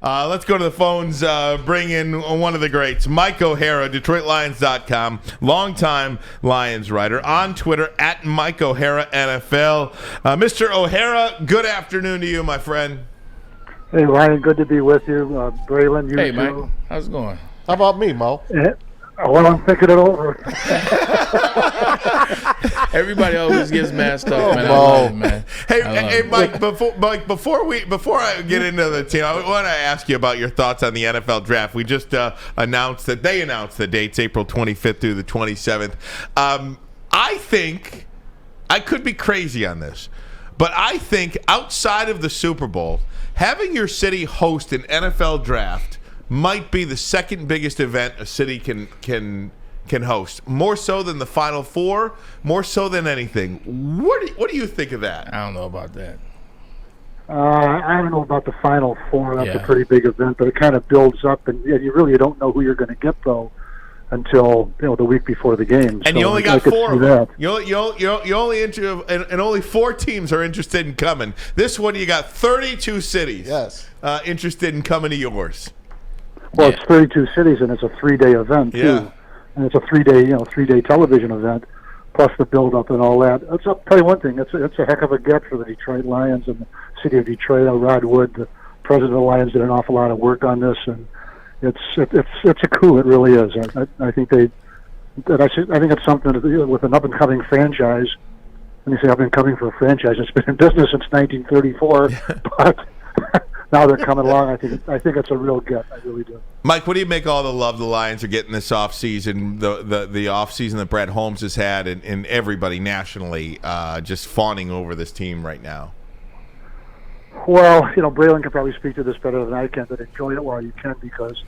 Let's go to the phones. Bring in one of the greats, Mike O'Hara, DetroitLions.com, longtime Lions writer, on Twitter at Mike O'Hara NFL. Mr. O'Hara, good afternoon to you, my friend. Hey, Ryan, good to be with you. Braylon, you Hey, too. Mike. How's it going? How about me, Mo? Well, I'm thinking it over. Everybody always gets messed up, man. I Mo. love it, man. Hey, Mike. Before I get into the team, I want to ask you about your thoughts on the NFL draft. We just announced the dates, April 25th through the 27th. I think I could be crazy on this, but I think outside of the Super Bowl, having your city host an NFL draft might be the second biggest event a city can host. More so than the Final Four, more so than anything. What do you think of that? I don't know about that. I don't know about the Final Four. That's Yeah. a pretty big event, but it kind of builds up, and you really don't know who you're going to get, though, until the week before the game. And so you only I got could 4 see of them. that. You only and only 4 teams are interested in coming. This one, you got 32 cities interested in coming to yours. Well, it's 32 cities, and it's a 3-day event, too. Yeah. And it's a 3-day television event, plus the build-up and all that. I'll tell you one thing. It's a heck of a get for the Detroit Lions and the city of Detroit. Rod Wood, the president of the Lions, did an awful lot of work on this, and it's a coup. It really is. I think I think it's something with an up-and-coming franchise. When you say up-and-coming for a franchise, it's been in business since 1934, but now they're coming along. I think it's a real get. I really do. Mike, what do you make all the love the Lions are getting this offseason, the offseason that Brad Holmes has had, and everybody nationally just fawning over this team right now? Well, Braylon can probably speak to this better than I can, but enjoy it while you can, because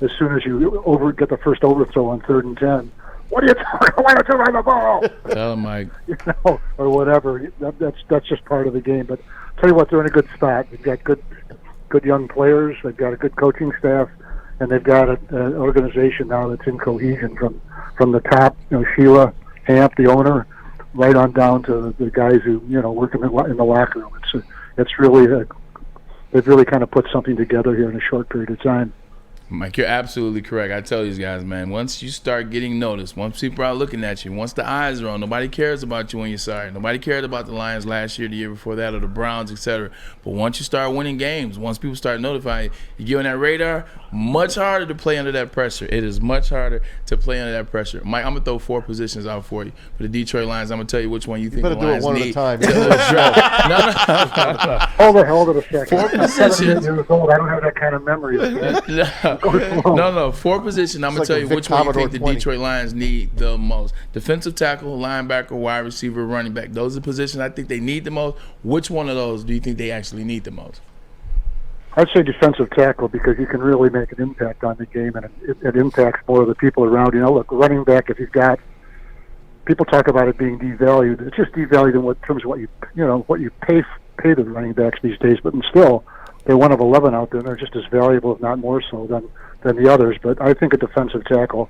as soon as you get the first overthrow on 3rd and 10, what are you talking? Why don't you run the ball? Tell him, Mike. Or whatever. That's just part of the game. But tell you what, they're in a good spot. They've got good young players. They've got a good coaching staff, and they've got an organization now that's in cohesion from the top. Sheila Hamp, the owner, right on down to the guys who work in the locker room. It's really they've really kind of put something together here in a short period of time. Mike, you're absolutely correct. I tell these guys, man, once you start getting noticed, once people are looking at you, once the eyes are on, nobody cares about you when you're sorry. Nobody cared about the Lions last year, the year before that, or the Browns, etc. But once you start winning games, once people start notifying you get on that radar, much harder to play under that pressure. It is much harder to play under that pressure. Mike, I'm going to throw 4 positions out for you. For the Detroit Lions, I'm going to tell you which one you think the Lions need. You better do it one at No. Hold it a second. 4 positions. I don't have that kind of memory. No. 4 positions. I'm going to tell you which one you think the 20. Detroit Lions need the most. Defensive tackle, linebacker, wide receiver, running back. Those are the positions I think they need the most. Which one of those do you think they actually need the most? I'd say defensive tackle, because you can really make an impact on the game, and it impacts more of the people around you. Look, running back, if you've got people talk about it being devalued, it's just devalued in terms of what you pay the running backs these days. But still, they're one of 11 out there, and they're just as valuable, if not more so, than the others. But I think a defensive tackle,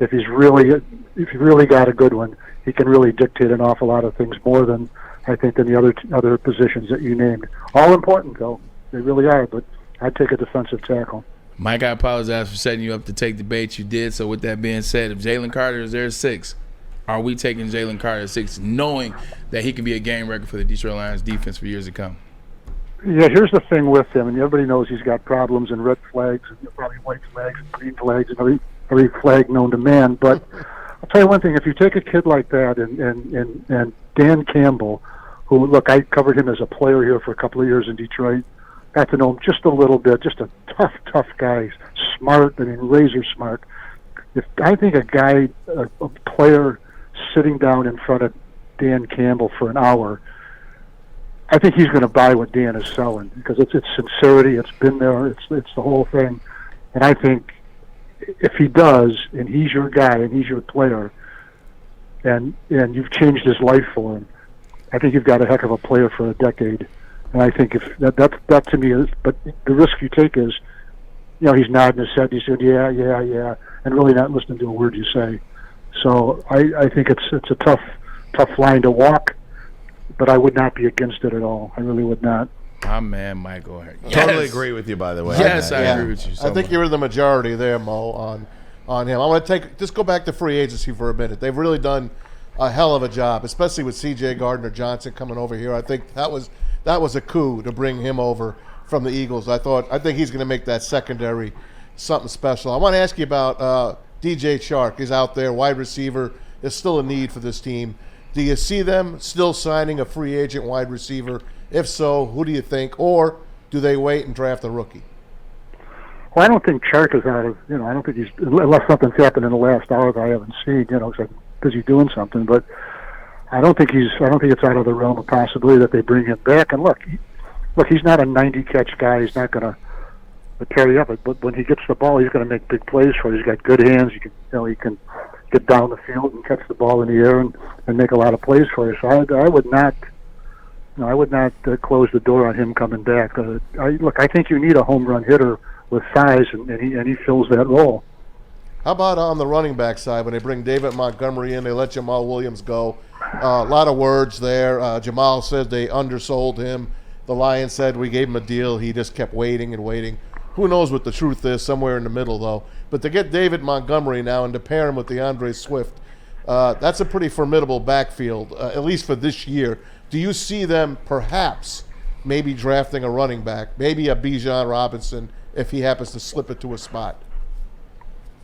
if you really got a good one, he can really dictate an awful lot of things more than the other positions that you named. All important, though. They really are, but I'd take a defensive tackle. Mike, I apologize for setting you up to take the bait you did. So with that being said, if Jalen Carter is there at 6, are we taking Jalen Carter at 6, knowing that he can be a game record for the Detroit Lions defense for years to come? Yeah, here's the thing with him, and everybody knows he's got problems and red flags and probably white flags and green flags and every flag known to man. But I'll tell you one thing: if you take a kid like that and Dan Campbell, who, look, I covered him as a player here for a couple of years in Detroit, got to know him just a little bit, just a tough guy, smart, razor smart. I think a player sitting down in front of Dan Campbell for an hour, I think he's going to buy what Dan is selling, because it's sincerity, it's been there, it's the whole thing. And I think if he does, and he's your guy and he's your player, and you've changed his life for him, I think you've got a heck of a player for a decade. And I think if that to me is, but the risk you take is, he's nodding his head, he's saying yeah, and really not listening to a word you say. So I think it's a tough line to walk, but I would not be against it at all. I really would not. My man, Michael O'Hare. Totally agree with you, by the way. Yes, I agree with you. I think you're in the majority there, Mo, on him. I want to just go back to free agency for a minute. They've really done a hell of a job, especially with C.J. Gardner-Johnson coming over here. I think that was a coup to bring him over from the Eagles. I think he's going to make that secondary something special. I want to ask you about DJ Chark. He's out there, wide receiver. There's still a need for this team. Do you see them still signing a free agent wide receiver? If so, who do you think? Or do they wait and draft a rookie? Well, I don't think Chark is out of, I don't think he's, unless something's happened in the last hour that I haven't seen, because I'm busy doing something, but I don't think it's out of the realm of possibility that they bring him back. And look, he's not a 90-catch guy. He's not going to tear you up, but when he gets the ball, he's going to make big plays for you. He's got good hands. He can get down the field and catch the ball in the air and make a lot of plays for you. So I would not close the door on him coming back. I think you need a home run hitter with size, and he fills that role. How about on the running back side when they bring David Montgomery in, they let Jamal Williams go? A lot of words there. Jamal said they undersold him. The Lions said we gave him a deal. He just kept waiting and waiting. Who knows what the truth is, somewhere in the middle, though. But to get David Montgomery now and to pair him with DeAndre Swift, that's a pretty formidable backfield, at least for this year. Do you see them perhaps maybe drafting a running back, maybe a Bijan Robinson, if he happens to slip it to a spot?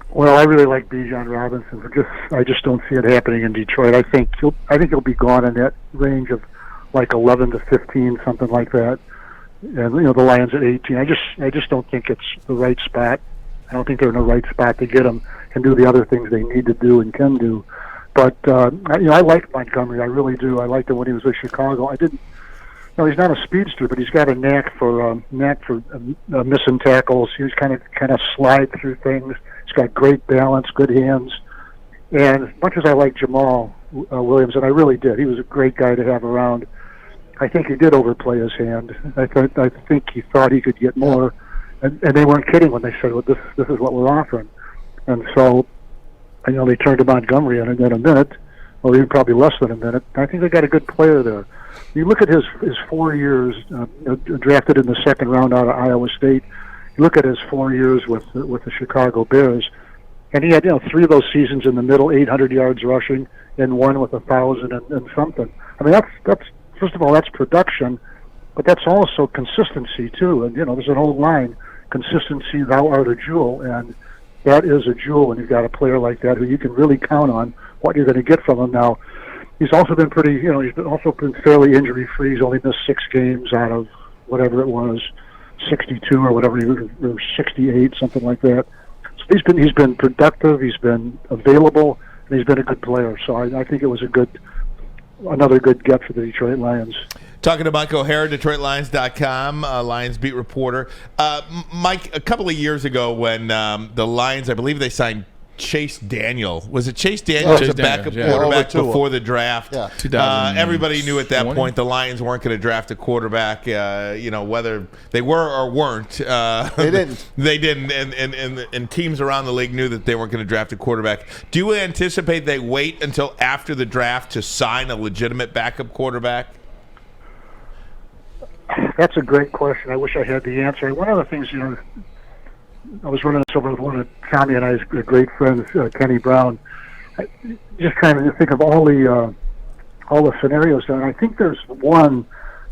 Well, I really like Bijan Robinson. I just don't see it happening in Detroit. I think he'll be gone in that range of like 11 to 15, something like that. And the Lions at 18. I just don't think it's the right spot. I don't think they're in the right spot to get him and do the other things they need to do and can do. But I like Montgomery. I really do. I liked him when he was with Chicago. He's not a speedster, but he's got a knack for missing tackles. He's kind of slide through things. He's got great balance, good hands. And as much as I like Jamal Williams, and I really did, he was a great guy to have around. I think he did overplay his hand. I think he thought he could get more, and they weren't kidding when they said, "Well, this is what we're offering." And so, they turned to Montgomery in a minute, or even probably less than a minute. I think they got a good player there. You look at his 4 years, drafted in the second round out of Iowa State. You look at his 4 years with the Chicago Bears, and he had 3 of those seasons in the middle, 800 yards rushing, and one with 1,000 and something. I mean, that's first of all, that's production, but that's also consistency too. And there's an old line: "Consistency, thou art a jewel," and that is a jewel when you've got a player like that who you can really count on what you're going to get from him. Now, he's also been fairly injury-free. He's only missed 6 games out of whatever it was, 62 or whatever, or 68, something like that. So he's been productive. He's been available, and he's been a good player. So I think it was another good get for the Detroit Lions. Talking to Mike O'Hare, DetroitLions.com, Lions beat reporter. Mike, a couple of years ago when the Lions, I believe they signed Chase Daniel. Was it Chase Daniel? Chase a backup Daniel, quarterback before the draft. Yeah. 2020. Everybody knew at that point the Lions weren't going to draft a quarterback. Whether they were or weren't. They didn't. They didn't, and teams around the league knew that they weren't going to draft a quarterback. Do you anticipate they wait until after the draft to sign a legitimate backup quarterback? That's a great question. I wish I had the answer. One of the things, I was running this over with one of Tommy and I's great friends, Kenny Brown. Just trying to think of all the scenarios there, and I think there's one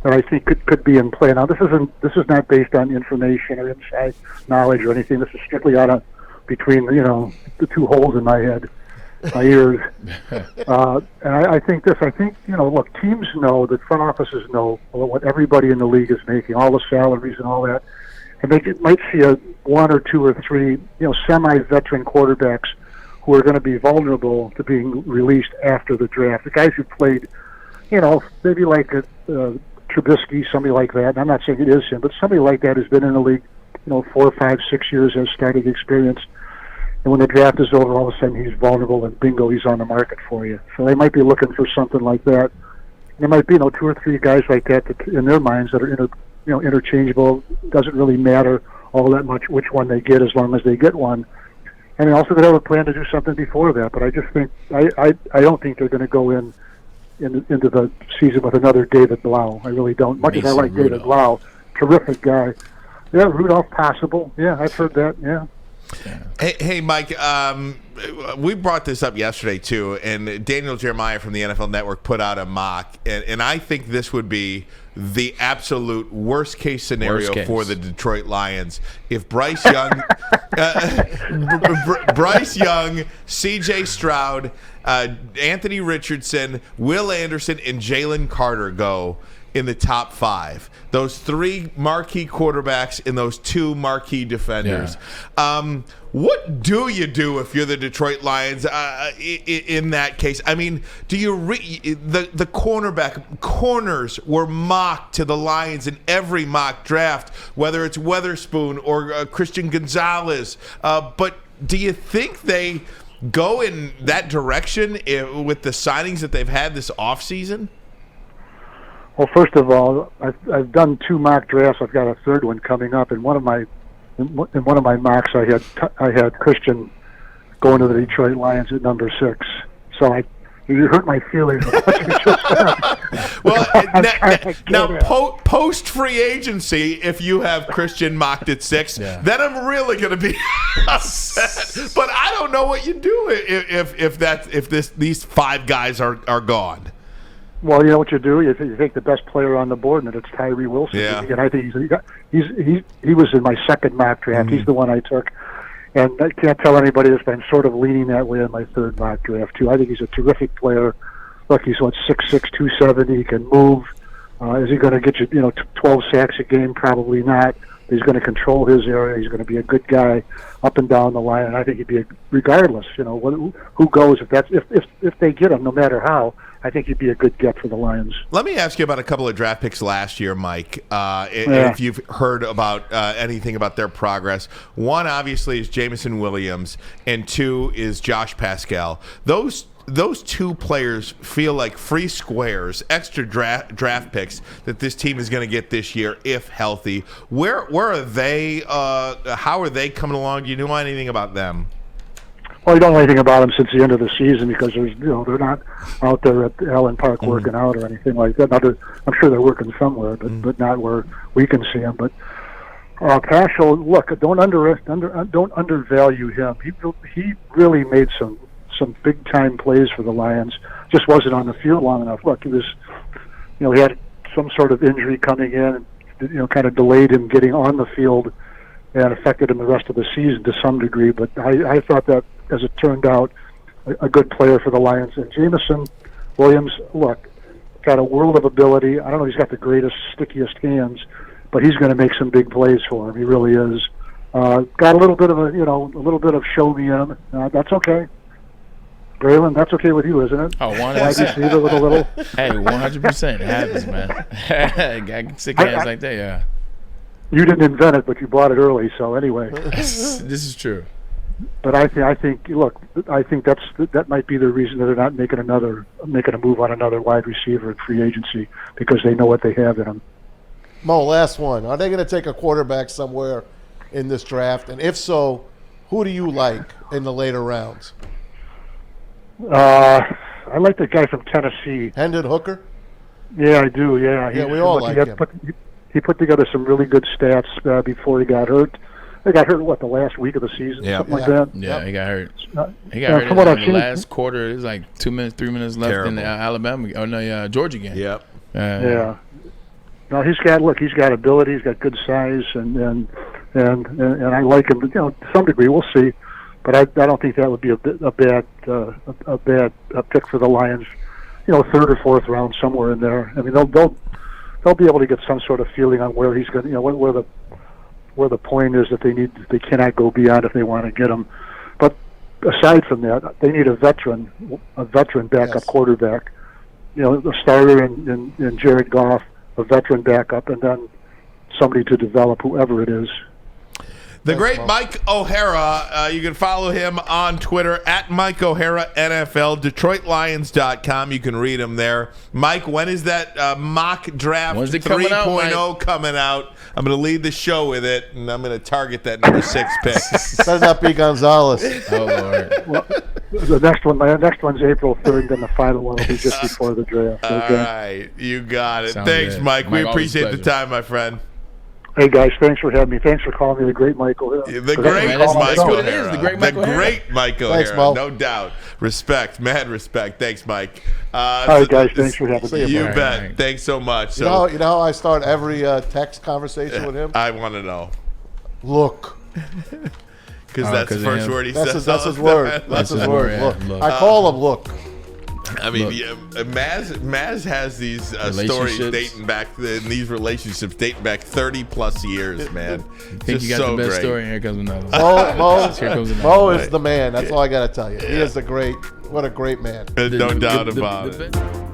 that I think could be in play. Now, this is not based on information or inside knowledge or anything. This is strictly out of between the 2 holes in my head, my ears. And I think look, teams know, the front offices know what everybody in the league is making, all the salaries and all that. And they might see 1 or 2 or 3, semi-veteran quarterbacks who are going to be vulnerable to being released after the draft. The guys who played, maybe like Trubisky, somebody like that. And I'm not saying it is him, but somebody like that who's been in the league, 4, 5, 6 years, has starting experience. And when the draft is over, all of a sudden he's vulnerable, and bingo, he's on the market for you. So they might be looking for something like that. There might be 2 or 3 guys like that in their minds that are interchangeable. Doesn't really matter all that much which one they get, as long as they get one. And they also could have a plan to do something before that. But I just think I don't think they're going to go into the season with another David Blau. I really don't. Much as I like David Blau, terrific guy. Yeah, Rudolph possible. Yeah, I've heard that. Yeah. Hey, Mike. We brought this up yesterday too, and Daniel Jeremiah from the NFL Network put out a mock, and I think this would be the absolute worst case scenario for the Detroit Lions if Bryce Young, C.J. Stroud, Anthony Richardson, Will Anderson, and Jalen Carter go in the top 5. Those 3 marquee quarterbacks and those 2 marquee defenders. Yeah. What do you do if you're the Detroit Lions in that case? I mean, do you the corners were mocked to the Lions in every mock draft, whether it's Weatherspoon or Christian Gonzalez. But do you think they go in that direction with the signings that they've had this offseason? Well, first of all, I've done 2 mock drafts. I've got a third one coming up. In one of my mocks, I had Christian going to the Detroit Lions at number 6. So you hurt my feelings. Well, now post free agency, if you have Christian mocked at 6, then I'm really going to be upset. But I don't know what you do if these 5 guys are gone. Well, you know what you do? You take the best player on the board, and it's Tyree Wilson. Yeah. And I think he was in my second mock draft. He's the one I took. And I can't tell anybody this, but I'm sort of leaning that way in my third mock draft, too. I think he's a terrific player. Look, he's 6'6", 270. He can move. Is he going to get you 12 sacks a game? Probably not. He's going to control his area. He's going to be a good guy up and down the line. And I think he'd be regardless, who goes if they get him, no matter how. I think he'd be a good get for the Lions. Let me ask you about a couple of draft picks last year, Mike. If you've heard about anything about their progress. One, obviously, is Jameson Williams, and 2 is Josh Pascal. Those 2 players feel like free squares, extra draft picks that this team is going to get this year if healthy. Where are they? How are they coming along? Do you know anything about them? Well, you don't know anything about them since the end of the season because they're not out there at Allen Park working out or anything like that. I'm sure they're working somewhere, but not where we can see them. But Paschal, look, don't undervalue him. He really made some big time plays for the Lions. Just wasn't on the field long enough. Look, he was, he had some sort of injury coming in, kind of delayed him getting on the field and affected him the rest of the season to some degree. But I thought that, as it turned out, a good player for the Lions. And Jameson Williams, look, got a world of ability. I don't know if he's got the greatest, stickiest hands, but he's going to make some big plays for him. He really is. Got a little bit of a little bit of show me in him. That's okay. Braylon, that's okay with you, isn't it? Oh, 100%. Little. Hey, 100%. It happens, man. Got sick hands like that, yeah. You didn't invent it, but you bought it early. So anyway, this is true. But I think that might be the reason that they're not making a move on another wide receiver in free agency because they know what they have in them. Mo, last one. Are they going to take a quarterback somewhere in this draft? And if so, who do you like in the later rounds? I like the guy from Tennessee. Hendon Hooker? Yeah, I do, yeah. We all like him. He put together some really good stats before he got hurt. He got hurt, the last week of the season? Something like that? Yeah, he got hurt. He got hurt in the last quarter. It was like 3 minutes left in the Alabama, Georgia game. Yep. Yeah. No, he's got ability. He's got good size, and I like him. To some degree, we'll see. But I don't think that would be a bad pick for the Lions. 3rd or 4th round, somewhere in there. I mean, they'll be able to get some sort of feeling on where he's going. Where the point is that they cannot go beyond if they want to get him. But aside from that, they need a veteran backup quarterback. A starter in Jared Goff, a veteran backup, and then somebody to develop, whoever it is. The great Mike O'Hara, you can follow him on Twitter at Mike O'Hara NFL, DetroitLions.com. You can read him there. Mike, when is that mock draft 3.0 coming out? I'm going to lead the show with it, and I'm going to target that number 6 pick. Better not be Gonzalez. Oh, Lord. Well, the next one's April 3rd, then the final one will be just before the draft. All right, you got it. Thanks, good. Mike. We Mike, appreciate the pleasure. time, my friend. Hey guys, thanks for having me. Thanks for calling me the great Michael Hill. The great man, that's Michael what it is, O'Hara. the great Michael O'Hara. great Michael Thanks, O'Hara, Mo. no doubt. Respect, mad respect. Thanks, Mike. All right, guys, thanks for having me. You All right, bet. all right. Thanks so much. You know how I start every text conversation with him? I want to know Look. because that's the 'cause of first him. word he That's says. his all the word. time. That's his his word. word, Look. yeah, look. I call him Look. I mean, Look. Maz has these stories Relationships. dating back, and these relationships dating back 30 plus years, man. Think you got so the best great. story, and here comes another one. Mo Here comes another Mo one. is the man. That's all I got to tell you. He is the great. What a great man. No doubt about the it.